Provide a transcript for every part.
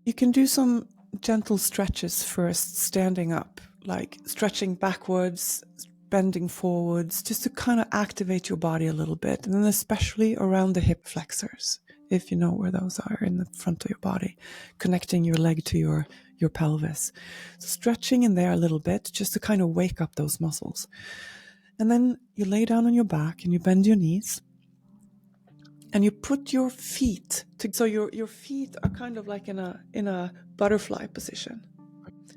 You can do some gentle stretches first, standing up, like stretching backwards, bending forwards, just to kind of activate your body a little bit. And then especially around the hip flexors, if you know where those are in the front of your body, connecting your leg to your pelvis. So stretching in there a little bit just to kind of wake up those muscles. And then you lay down on your back and you bend your knees. And you put your feet so your feet are kind of like in a butterfly position.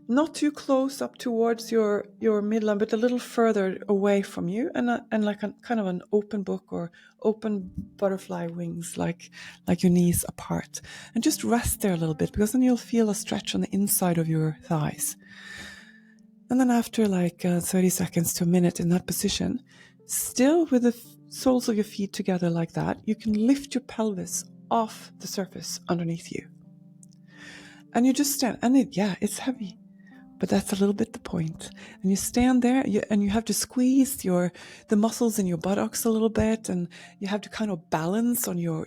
Not too close up towards your midline, but a little further away from you, and like a kind of an open book or open butterfly wings, like your knees apart. And just rest there a little bit, because then you'll feel a stretch on the inside of your thighs. And then after like 30 seconds to a minute in that position, still with the soles of your feet together like that, you can lift your pelvis off the surface underneath you. And you just stand, and it's heavy, but that's a little bit the point. And you stand there, and you have to squeeze the muscles in your buttocks a little bit, and you have to kind of balance on your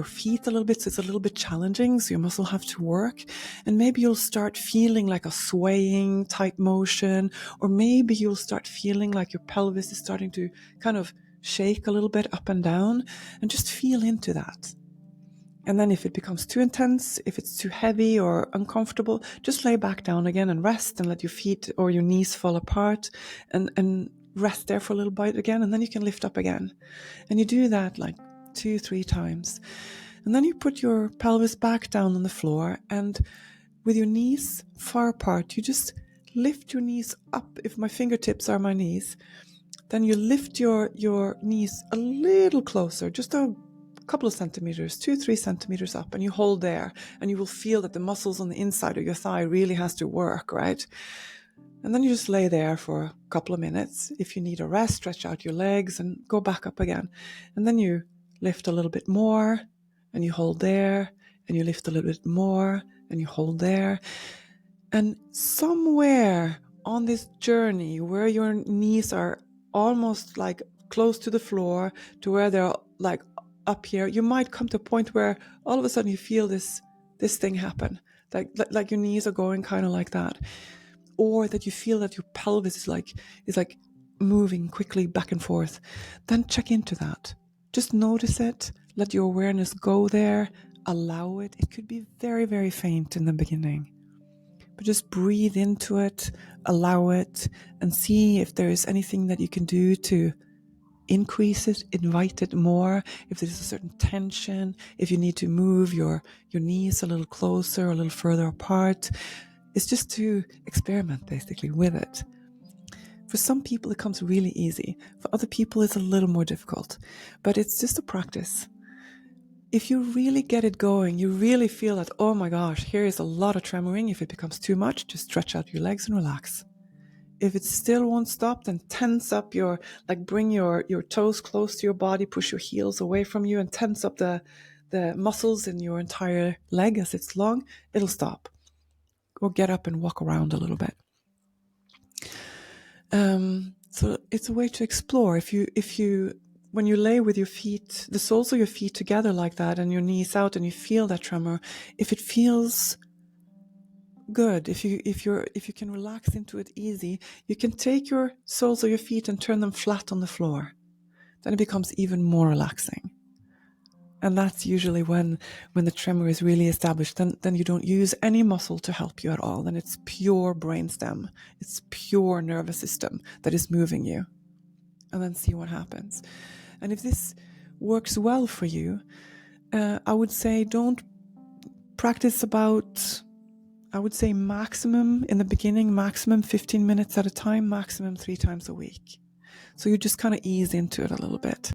feet a little bit, so it's a little bit challenging, so your muscle have to work. And maybe you'll start feeling like a swaying type motion, or maybe you'll start feeling like your pelvis is starting to kind of shake a little bit up and down, and just feel into that. And then if it becomes too intense, if it's too heavy or uncomfortable, just lay back down again and rest, and let your feet or your knees fall apart, and rest there for a little bit again. And then you can lift up again. And you do that like 2-3 times. And then you put your pelvis back down on the floor, and with your knees far apart, you just lift your knees up. If my fingertips are my knees, then you lift your knees a little closer, just a couple of centimeters, 2-3 centimeters up, and you hold there, and you will feel that the muscles on the inside of your thigh really has to work, right? And then you just lay there for a couple of minutes. If you need a rest, stretch out your legs and go back up again. And then you lift a little bit more, and you hold there, and you lift a little bit more, and you hold there. And somewhere on this journey where your knees are almost like close to the floor, to where they're like up here, you might come to a point where all of a sudden you feel this thing happen, like your knees are going kind of like that, or that you feel that your pelvis is like moving quickly back and forth. Then check into that. Just notice it. Let your awareness go there. Allow it. It could be very, very faint in the beginning, but just breathe into it, allow it, and see if there is anything that you can do to increase it, invite it more. If there's a certain tension, if you need to move your knees a little closer, a little further apart. It's just to experiment basically with it. For some people, it comes really easy. For other people, it's a little more difficult, but it's just a practice. If you really get it going, you really feel that, oh my gosh, here is a lot of tremoring. If it becomes too much, just stretch out your legs and relax. If it still won't stop, then tense up bring your toes close to your body, push your heels away from you, and tense up the muscles in your entire leg as it's long. It'll stop. Or get up and walk around a little bit. So it's a way to explore. If you when you lay with your feet, the soles of your feet together like that, and your knees out, and you feel that tremor, if it feels good, if you can relax into it easy, you can take your soles of your feet and turn them flat on the floor. Then it becomes even more relaxing. And that's usually when the tremor is really established. Then you don't use any muscle to help you at all. Then it's pure brainstem. It's pure nervous system that is moving you. And then see what happens. And if this works well for you, I would say don't practice about, I would say maximum in the beginning, maximum 15 minutes at a time, maximum 3 times a week. So you just kind of ease into it a little bit.